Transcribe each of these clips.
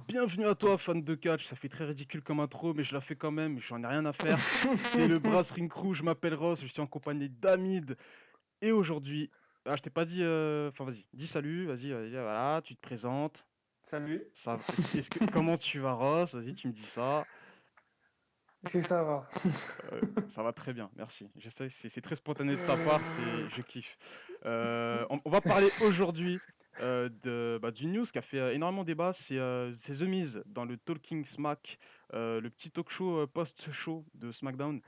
Bienvenue à toi, fan de catch. Ça fait très ridicule comme intro, mais je la fais quand même. J'en ai rien à faire. C'est le Brass Ring Crew. Je m'appelle Ross. Je suis en compagnie d'Amid. Et aujourd'hui, je t'ai pas dit. Enfin, vas-y, dis salut. Vas-y, voilà. Tu te présentes. Salut, Comment tu vas, Ross? Vas-y, tu me dis ça. est-ce que ça va? Ça va très bien, merci. Je sais, c'est très spontané de ta part. Je kiffe. On va parler aujourd'hui du news qui a fait énormément débat. C'est The Miz dans le Talking Smack, le petit talk show post-show de SmackDown.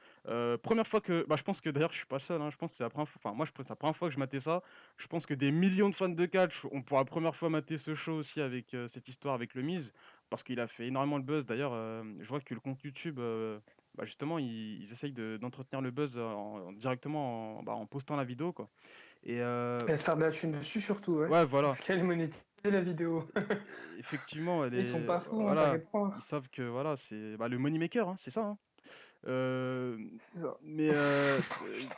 Première fois que, je pense que d'ailleurs je suis pas le seul, hein, je pense que c'est la première fois, enfin moi c'est la première fois que je matais ça. Je pense que des millions de fans de catch ont pour la première fois maté ce show aussi avec cette histoire avec le Miz, parce qu'il a fait énormément le buzz. D'ailleurs, je vois que le compte YouTube, justement, ils essayent d'entretenir le buzz directement en postant la vidéo, quoi. Et Elle se faire de la thune dessus surtout, ouais. ouais, voilà. Parce qu'elle est monétisée la vidéo. Effectivement, Ils sont pas fous, hein, voilà, t'inquiète pas. ils savent que voilà, c'est le money maker, hein, c'est ça, hein. Euh, C'est ça.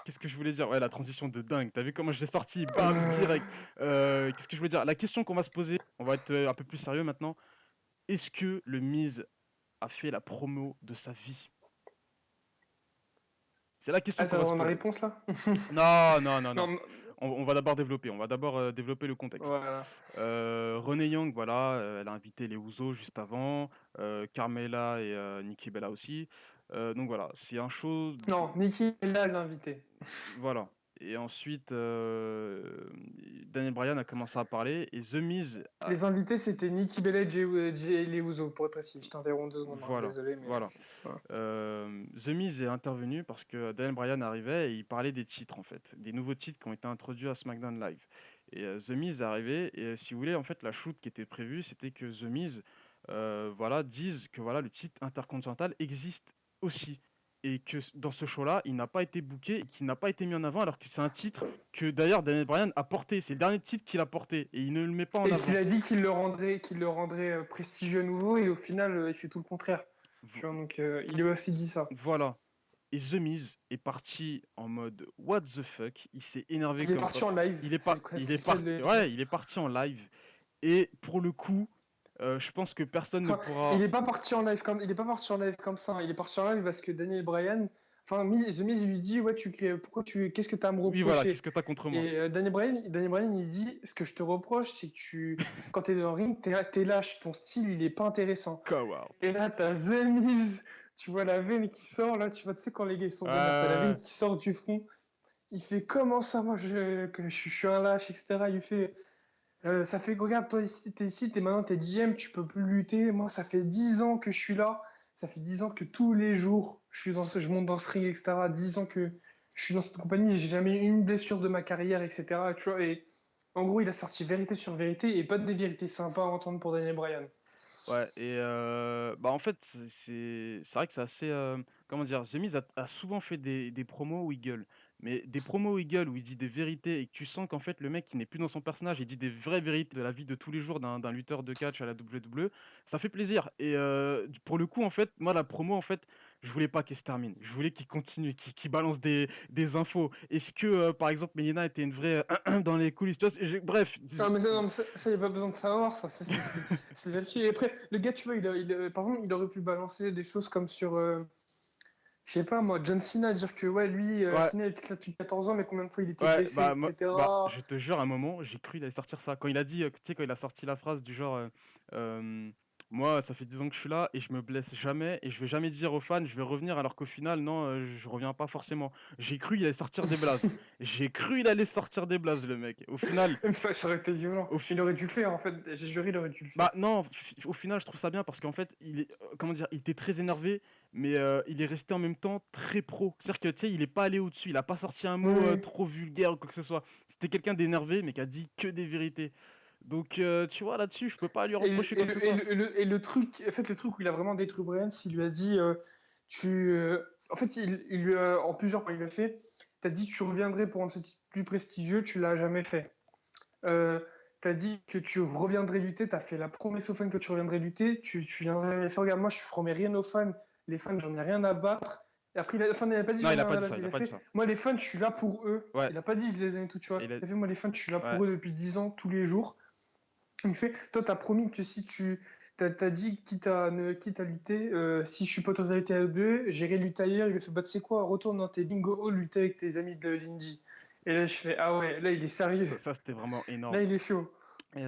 Qu'est-ce que je voulais dire? Ouais, la transition de dingue. T'as vu comment je l'ai sorti? Bam, Euh, direct. Qu'est-ce que je voulais dire? La question qu'on va se poser, on va être un peu plus sérieux maintenant. Est-ce que le Miz a fait la promo de sa vie? C'est la question qu'on va se Attends, on a poser. réponse là? Non, non, non, non. Non, On va d'abord développer. On va d'abord développer le contexte. voilà. Renee Young, voilà, elle a invité les Usos juste avant, Carmella et Nikki Bella aussi. Donc voilà, c'est un show. Non, Nikki est là, l'invité. Voilà. Et ensuite, Daniel Bryan a commencé à parler et The Miz a... Les invités, c'était Nikki Bella et Jey Uso, pour être précis. Je t'interromps 2 secondes, hein, Voilà, désolé, mais voilà. voilà. The Miz est intervenu parce que Daniel Bryan arrivait et il parlait des titres en fait, des nouveaux titres qui ont été introduits à SmackDown Live. Et The Miz est arrivé et si vous voulez en fait la shoot qui était prévue c'était que The Miz voilà dise que voilà le titre intercontinental existe aussi et que dans ce show-là il n'a pas été booké et qu'il n'a pas été mis en avant alors que c'est un titre que d'ailleurs Daniel Bryan a porté, c'est le dernier titre qu'il a porté et il ne le met pas en Et qu'il avant. a dit qu'il le rendrait prestigieux à nouveau, et au final, il fait tout le contraire. Tu Vo- vois, donc il a aussi dit ça. Voilà. Et The Miz est parti en mode what the fuck. Il s'est énervé Il est comme pas. parti en live. Il est C'est pas. quoi, Il est c'est le cas de parti. le dire. Ouais, il est parti en live. Et pour le coup, je pense que personne ne Enfin, pourra. il est pas parti en live comme ça, hein. Il est parti en live parce que Daniel Bryan, enfin, The Miz, il lui dit, ouais, qu'est-ce que tu as à me Oui, voilà. Qu'est-ce reprocher? que t'as contre moi? Et Daniel Bryan, il dit, ce que je te reproche, c'est que quand t'es dans le ring, t'es lâche, ton style, il est pas intéressant. Wow. Et là, t'as The Miz, tu vois la veine qui sort, là, tu vois, tu sais, quand les gars ils sont vénères, t'as la veine Euh, qui sort du front. Il fait, comment ça, moi, je suis un lâche, etc. Il fait, ça fait, regarde, toi ici, maintenant, t'es GM, tu peux plus lutter. Moi, ça fait 10 ans que je suis là. Ça fait 10 ans que tous les jours, je monte dans ce ring, etc. 10 ans que je suis dans cette compagnie, j'ai jamais eu une blessure de ma carrière, etc. Tu vois, et en gros, il a sorti vérité sur vérité et pas des vérités sympas à entendre pour Daniel Bryan. Ouais, et en fait, c'est vrai que c'est assez. Comment dire, The Miz a souvent fait des promos où il gueule. Mais des promos où il gueule, où il dit des vérités, et que tu sens qu'en fait, le mec, il n'est plus dans son personnage, il dit des vraies vérités de la vie de tous les jours d'un lutteur de catch à la WWE, ça fait plaisir. Et pour le coup, en fait, moi, la promo, en fait, je voulais pas qu'elle se termine. Je voulais qu'il continue, qu'il balance des infos. Est-ce que, par exemple, Melina était une vraie dans les coulisses, tu vois, bref. Non, mais ça, y a pas besoin de savoir, ça, c'est vérifié. Et après, le gars, tu vois, par exemple, il aurait pu balancer des choses comme sur, je sais pas moi, John Cena, dire que ouais, lui, Ouais, Cena il était là depuis 14 ans, mais combien de fois il était ouais, blessé, je etc. te jure, à un moment, j'ai cru il allait sortir ça. Quand il a dit, tu sais, quand il a sorti la phrase du genre, moi, ça fait 10 ans que je suis là et je me blesse jamais et je vais jamais dire aux fans, je vais revenir alors qu'au final, non, je reviens pas forcément. J'ai cru il allait sortir des blazes. J'ai cru il allait sortir des blazes, le mec. Au final, Même ça aurait été violent. au, fi- Il aurait dû le faire, en fait. J'ai juré, il aurait dû le Bah faire. non, au final, je trouve ça bien parce qu'en fait, comment dire, il était très énervé, mais il est resté en même temps très pro. C'est-à-dire que tu sais, il est pas allé au-dessus, il a pas sorti un Oui, mot oui. trop vulgaire ou quoi que ce soit. C'était quelqu'un d'énervé, mais qui a dit que des vérités. Donc tu vois là-dessus, je peux pas lui Et, reprocher et quoi que ce le, et, soit. le, et le- et le truc, en fait, le truc où il a vraiment détruit Brian, il lui a dit, en fait, en plusieurs points, il a fait, t'as dit que tu reviendrais pour un titre plus prestigieux, tu l'as jamais fait. Euh, T'as dit que tu reviendrais lutter, t'as fait la promesse aux fans que tu reviendrais lutter, tu viendrais jamais faire, regarde, moi je promets rien aux fans, les fans j'en ai rien à battre. Et après, il n'a pas dit Non, j'en il ai a rien pas à dit ça, battre, il il a a pas dit fait, ça. moi les fans je suis là pour eux. Ouais, Il a pas dit je les aime et tout, tu vois. il a... Il a fait, moi les fans je suis là ouais. pour eux depuis 10 ans, tous les jours. Il fait, toi t'as promis que si t'as dit, quitte à lutter, si je suis potentiel lutter à bleu, j'irai lutter ailleurs. Il me fait, bah, tu sais quoi, retourne dans tes bingo halls, lutter avec tes amis de l'Indie. Et là, je fais, ah ouais, là, il est sérieux. Ça, c'était vraiment Là, énorme. il est chaud. Et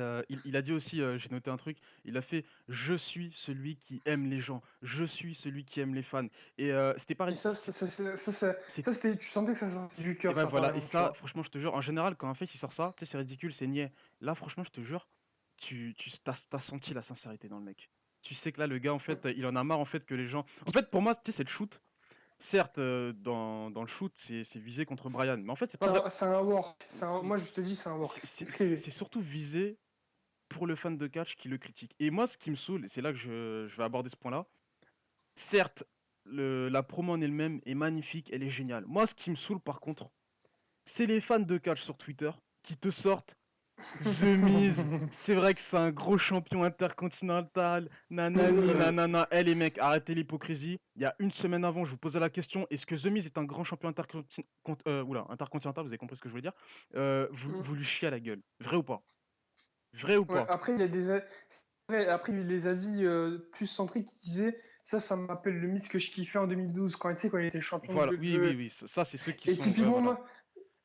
il a dit aussi, j'ai noté un truc, il a fait: «Je suis celui qui aime les gens, je suis celui qui aime les fans» et c'était pas Et ri c'est c'était, tu sentais que ça sortait du et cœur, ouais, ça, par voilà et exemple, tu ça, vois. franchement, je te jure, en général, quand un fait il sort ça, tu sais, c'est ridicule, c'est niais. Là, franchement, je te jure, tu as senti la sincérité dans le mec. Tu sais que là, le gars, en fait, il en a marre, en fait, que les gens en fait, pour moi, tu sais, c'est le shoot. Certes, dans le shoot, c'est visé contre Bryan, mais en fait, c'est pas vrai. C'est un work. Moi, je te dis, c'est un work. C'est c'est c'est Écrivez. c'est surtout visé pour le fan de catch qui le critique et moi, ce qui me saoule et c'est là que je vais aborder ce point-là. Certes, la promo en elle-même est magnifique, elle est géniale. Moi, ce qui me saoule, par contre, c'est les fans de catch sur Twitter qui te sortent The Miz. C'est vrai que c'est un gros champion intercontinental. Nanani, nanana. Eh les mecs, arrêtez l'hypocrisie. Il y a une semaine avant, je vous posais la question est-ce que The Miz est un grand champion intercontinental? Vous avez compris ce que je voulais dire. Vous lui chiez à la gueule. Vrai ou pas? Vrai ou Ouais, pas? après, c'est vrai, après, il y a les avis plus centriques qui disaient ça me rappelle le Miz que je kiffais en 2012, quand, tu sais, quand il était champion de Voilà, oui, oui, WWE. oui. Ça, c'est ceux qui Et sont. Ouais, typiquement, voilà. moi,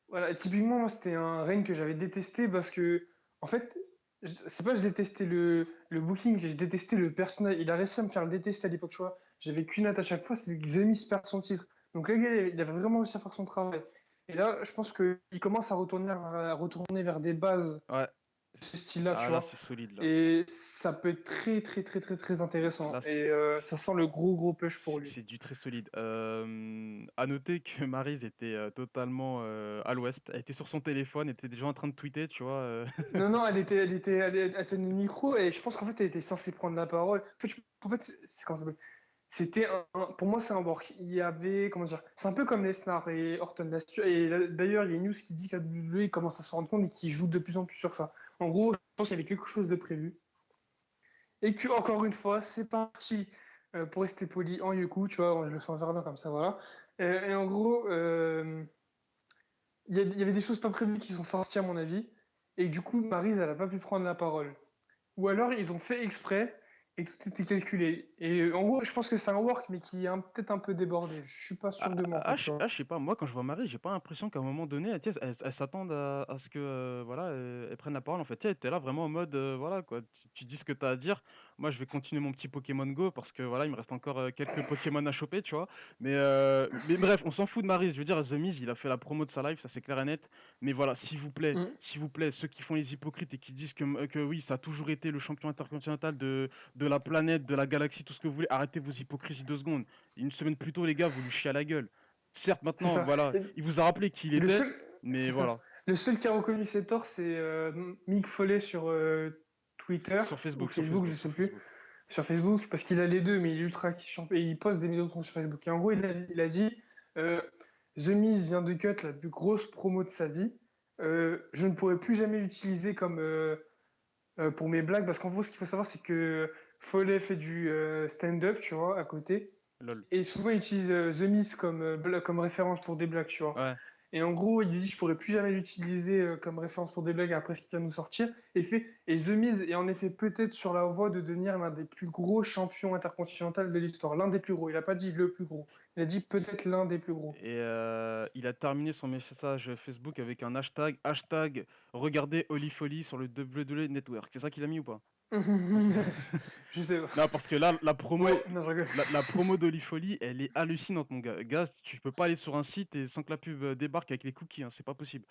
voilà, typiquement, moi, c'était un règne que j'avais détesté parce que, en fait, c'est pas que je détestais le booking, j'ai détesté le personnage. Il a réussi à me faire le détester à l'époque, tu vois. J'avais qu'une hâte à chaque fois, c'est que The Miz perd son titre. Donc le gars, il avait vraiment réussi à faire son travail. Et là, je pense qu'il commence à retourner vers des bases Ouais. de ce style-là, Ah tu là, vois. c'est solide là. Et ça peut être très, très, très, très, très intéressant. Là, Et ça sent le gros, gros push pour lui. c'est du très solide. À noter que Maryse était totalement à l'ouest. Elle était sur son téléphone, elle était déjà en train de tweeter, tu vois. Non, non, elle tenait le micro et je pense qu'en fait, elle était censée prendre la parole. En fait, comment ça s'appelle. C'était pour moi, c'est un work. Il y avait, comment dire, c'est un peu comme Lesnar et Orton. Et d'ailleurs, il y a une news qui dit qu'à WWE commence à se rendre compte et qu'il joue de plus en plus sur ça. En gros, je pense qu'il y avait quelque chose de prévu. Et que, encore une fois, c'est parti pour rester poli en Yoku, tu vois, je le sens vraiment comme ça, voilà. Et en gros, il y avait des choses pas prévues qui sont sorties, à mon avis. Et du coup, Maryse, elle n'a pas pu prendre la parole. Ou alors ils ont fait exprès et tout était calculé. Et en gros, je pense que c'est un work, mais qui est peut-être un peu débordé. Je suis pas sûr de moi, en fait, tu vois. Je sais pas, moi quand je vois Marie, j'ai pas l'impression qu'à un moment donné, tu sais, elles s'attendent à ce que voilà, elles prennent la parole en fait. Tu sais, t'es là vraiment en mode voilà quoi, tu dis ce que t'as à dire. Moi je vais continuer mon petit Pokémon Go parce que voilà, il me reste encore quelques Pokémon à choper, tu vois. Mais bref, on s'en fout de Marie. Je veux dire, The Miz, il a fait la promo de sa life, ça c'est clair et net. Mais voilà, Mm. s'il vous plaît, ceux qui font les hypocrites et qui disent que oui, ça a toujours été le champion intercontinental de la planète, de la galaxie, tout ce que vous voulez, arrêtez vos hypocrisies 2 secondes. Une semaine plus tôt, les gars, vous lui chiez à la gueule. Certes, C'est maintenant, ça. voilà, il vous a rappelé qui il Le était, seul, mais c'est ça. voilà. Le seul qui a reconnu ses torts, c'est Mick Foley sur Twitter Sur ou Facebook, sur Facebook, je Facebook, sais sur plus. Facebook. Sur Facebook, parce qu'il a les deux, mais il est ultra kiffant et il poste des vidéos sur Facebook. Et en gros, il a dit euh, The Miz vient de cut la plus grosse promo de sa vie. Je ne pourrai plus jamais l'utiliser comme pour mes blagues, parce qu'en gros, ce qu'il faut savoir, c'est que Foley fait du stand-up, tu vois, à côté. Lol. Et souvent, il utilise The Miz comme référence pour des blagues, tu vois. Ouais. Et en gros, il lui dit, je pourrais plus jamais l'utiliser comme référence pour des blagues après ce qu'il vient de nous sortir. Et The Miz est en effet peut-être sur la voie de devenir l'un des plus gros champions intercontinentaux de l'histoire. L'un des plus gros. Il n'a pas dit le plus gros. Il a dit peut-être l'un des plus gros. Et il a terminé son message Facebook avec un hashtag regardez Holy Folly sur le WWE Network. C'est ça qu'il a mis ou pas? Je sais pas. Non, parce que là, Ouais, non, je rigole. la promo d'Holy elle est hallucinante, mon gars. Gars, tu peux pas aller sur un site et sans que la pub débarque avec les cookies, hein, c'est pas possible.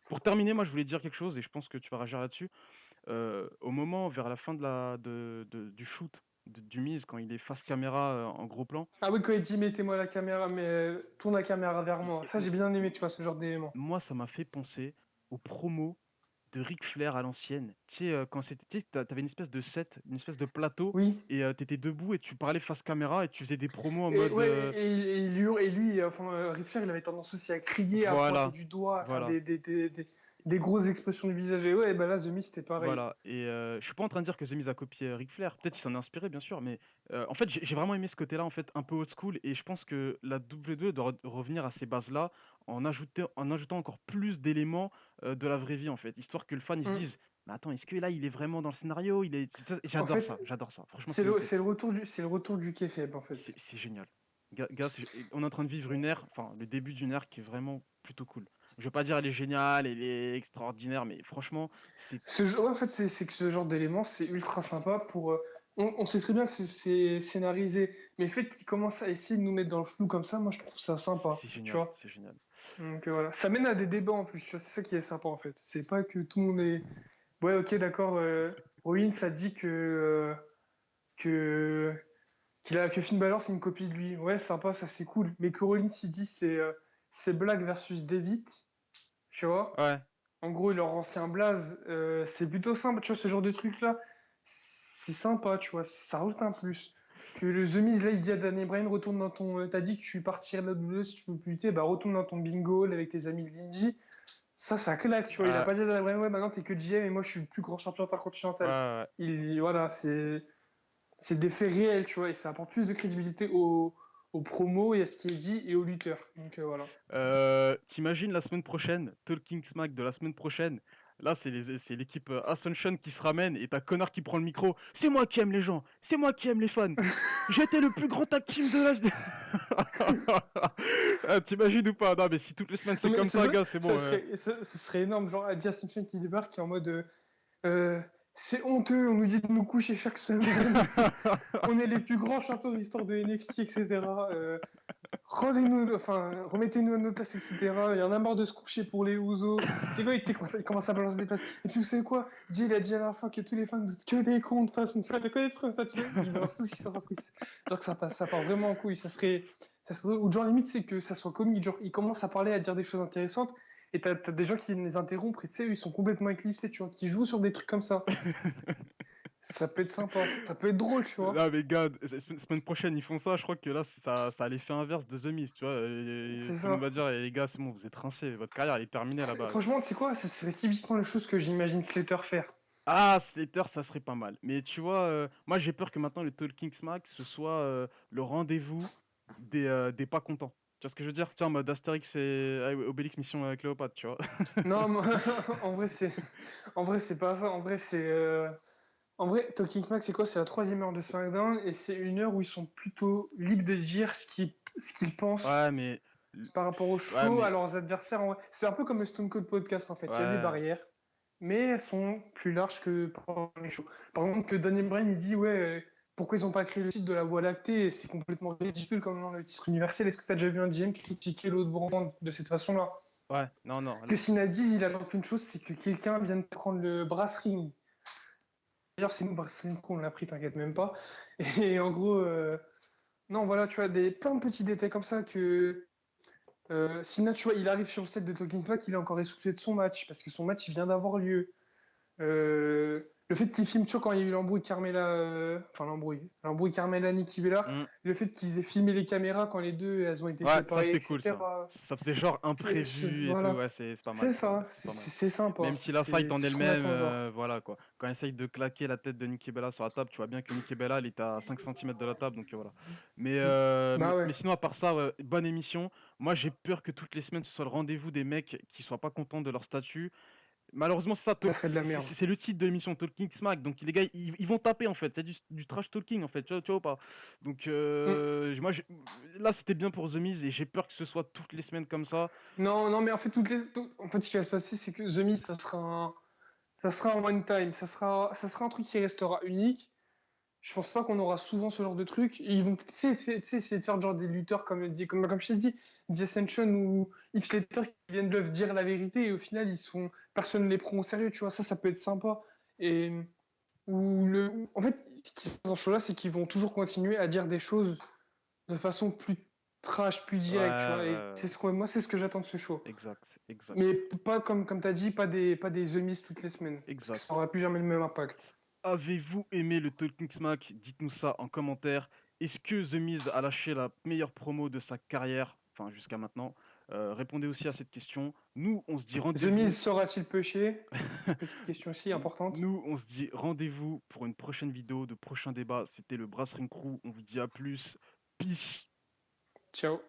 Pour terminer, moi, je voulais dire quelque chose et je pense que tu vas réagir là-dessus. Au moment, vers la fin du shoot du Miz, quand il est face caméra en gros plan, Ah oui, quand il dit mettez-moi la caméra, mais tourne la caméra vers il- moi. Ça, il- j'ai bien aimé, tu vois, ce genre d'élément. moi, ça m'a fait penser aux promos de Ric Flair à l'ancienne. Tu sais, quand c'était, tu sais, t'avais une espèce de set, une espèce de plateau, Oui. et t'étais debout et tu parlais face caméra et tu faisais des promos en Et, mode ouais, et lui, enfin, Ric Flair, il avait tendance aussi à crier, à pointer voilà, du doigt, à faire voilà. des grosses expressions du visage. Et ouais, bah là, The Miz, c'était pareil. Voilà, et je suis pas en train de dire que The Miz a copié Ric Flair. Peut-être qu'il s'en est inspiré, bien sûr, mais en fait, j'ai vraiment aimé ce côté-là, en fait, un peu old school, et je pense que la WWE doit revenir à ces bases-là en ajoutant encore plus d'éléments de la vraie vie, en fait, histoire que le fan il se Mm. dise, mais attends, est-ce que là, il est vraiment dans le scénario? En J'adore fait, ça, j'adore ça. Franchement, ça me fait. c'est le retour du kayfabe, en fait. C'est génial. Gars, on est en train de vivre une ère, enfin, le début d'une ère qui est vraiment plutôt cool. Je vais pas dire elle est géniale, elle est extraordinaire, mais franchement, c'est. Ouais, en fait, c'est que ce genre d'élément, c'est ultra sympa pour. On sait très bien que c'est scénarisé, mais le fait qu'ils commencent à essayer de nous mettre dans le flou comme ça, moi, je trouve ça sympa, C'est tu génial, vois. c'est génial. Donc voilà, ça mène à des débats en plus, tu vois, c'est ça qui est sympa en fait. C'est pas que tout le monde est. Ouais, ok, d'accord. Rollins a dit que que Finn Balor c'est une copie de lui. Ouais, sympa, ça c'est cool. Mais que Rollins il dit c'est Black versus David, tu vois. Ouais. En gros, leur ancien blaze, c'est plutôt sympa, tu vois, ce genre de truc-là, c'est sympa, tu vois, ça rajoute un plus. Que le The Miz, là, il dit à Daniel Bryan, retourne dans ton. T'as dit que tu partirais de la WWE si tu peux plus lutter, bah retourne dans ton bingo hall avec tes amis de l'Indie. Ça claque, tu vois. Il a Ouais, pas dit à Daniel Bryan, ouais, maintenant t'es que GM et moi je suis le plus grand champion ouais, intercontinental. ouais. Voilà, c'est des faits réels, tu vois, et ça apporte plus de crédibilité aux promos et à ce qui est dit et aux lutteurs. Donc voilà. T'imagines la semaine prochaine, Talking Smack de la semaine prochaine. Là, c'est l'équipe Ascension qui se ramène et t'as Connor qui prend le micro. C'est moi qui aime les gens, c'est moi qui aime les fans. J'étais le plus grand tag team de la. Ah, t'imagines ou pas? Non, mais si toutes les semaines Non, c'est mais comme c'est ça, ça, gars, c'est bon. ce serait énorme, genre Adi Ascension qui débarque qui est en mode euh, c'est honteux, on nous dit de nous coucher chaque semaine, on est les plus grands champions de l'histoire de NXT, etc. Rendez-nous, enfin, remettez-nous à notre place, etc. Il y en a marre de se coucher pour les Ouzo. C'est quoi, tu sais, il commence à balancer des places. Et puis, vous savez quoi? Jay, il a dit à la dernière fois que tous les fans, vous êtes que des cons de façon de faire des trucs comme ça, tu sais. Il balance tout ce qui se passe en couilles. Genre que ça part vraiment en couille. Ça serait, ou genre, limite, c'est que ça soit comique. Genre, il commence à parler, à dire des choses intéressantes. Et t'as des gens qui les interrompent, et tu sais, eux, ils sont complètement éclipsés, tu vois, qui jouent sur des trucs comme ça. Ça peut être sympa, ça peut être drôle, tu vois. Non, mais gars, semaine prochaine ils font ça. Je crois que là, ça a l'effet inverse de The Miz, tu vois. C'est Tout le monde ça. va dire, les gars, c'est bon, vous êtes rincés, votre carrière elle est terminée là-bas. Franchement, tu sais quoi? C'est typiquement les choses que j'imagine Slater faire. Ah, Slater, ça serait pas mal. Mais tu vois, moi j'ai peur que maintenant le Talking Smack, ce soit le rendez-vous des pas contents. Tu vois ce que je veux dire? Tiens, en mode Astérix et Obélix Mission Cléopâtre, tu vois. Non, en vrai, c'est pas ça. En vrai, Talking Smack, c'est quoi? C'est la troisième heure de SmackDown et c'est une heure où ils sont plutôt libres de dire ce qu'ils pensent Ouais, mais. par rapport au Ouais, show, à mais. leurs adversaires. C'est un peu comme le Stone Cold Podcast, en fait. Il y a des Ouais. barrières, mais elles sont plus larges que pendant les shows. Par exemple, que Daniel Bryan, il dit, ouais, pourquoi ils n'ont pas créé le titre de la Voie lactée? C'est complètement ridicule comme nom, le titre universel. Est-ce que tu as déjà vu un GM critiquer l'autre brand de cette façon-là? Ouais, non, non. Que Sinadis, il attend qu'une chose, c'est que quelqu'un vienne prendre le brass ring. D'ailleurs, c'est nous, brass ring, qu'on l'a pris, t'inquiète même pas. Et en gros, non, voilà, tu vois, plein de petits détails comme ça que Sina, tu vois, il arrive sur le set de Talking Smack, il est encore essoufflé de son match, parce que son match, il vient d'avoir lieu. Le fait qu'il filme, tu vois, quand il y a eu l'embrouille Carmela, enfin l'embrouille Carmela Nikki Bella, Hmm. le fait qu'ils aient filmé les caméras quand les deux, elles ont été Ouais, ça séparées, c'était cool ça. etc. Ça faisait genre imprévu et tout. Voilà, Ouais, c'est pas mal, c'est c'est pas mal, ça, c'est pas mal. c'est sympa, Même si la fight en c'est ce qu'on elle-même, attend de voir. voilà quoi. Quand elle essaye de claquer la tête de Nikki Bella sur la table, tu vois bien que Nikki Bella, elle était à 5 centimètres de la table, donc voilà. Mais, euh, Bah mais, ouais, mais sinon, à part ça, ouais, bonne émission. Moi, j'ai peur que toutes les semaines, ce soit le rendez-vous des mecs qui soient pas contents de leur statut. Malheureusement, c'est ça, ça serait de la merde. c'est le titre de l'émission Talking Smack. Donc les gars, ils vont taper en fait. C'est du trash talking en fait. Tu vois ou pas? Donc Mm. là, c'était bien pour The Miz et j'ai peur que ce soit toutes les semaines comme ça. Non, non, mais en fait, en fait, ce qui va se passer, c'est que The Miz, ça sera un one time, ça sera un truc qui restera unique. Je pense pas qu'on aura souvent ce genre de truc. Ils vont essayer de faire genre des lutteurs comme je t'ai dit, The Ascension ou X Slater qui viennent de dire la vérité et au final personne ne les prend au sérieux, tu vois. Ça peut être sympa. Et en fait, ce qui se passe dans ce show-là, c'est qu'ils vont toujours continuer à dire des choses de façon plus trash, plus Ouais, directe, tu vois. Et ouais, moi, c'est ce que j'attends de ce show. exact, exact, Mais pas comme tu as dit, pas des The Miz toutes les semaines. Parce que ça exact. aura plus jamais le même impact. Avez-vous aimé le Talking Smack? Dites-nous ça en commentaire. Est-ce que The Miz a lâché la meilleure promo de sa carrière, enfin jusqu'à maintenant? Répondez aussi à cette question. Nous, on se dit The Miz rendez-vous. sera-t-il pêché? Petite question aussi importante. Nous, on se dit rendez-vous pour une prochaine vidéo, de prochains débats. C'était le Brass Ring Crew. On vous dit à plus. Peace. Ciao.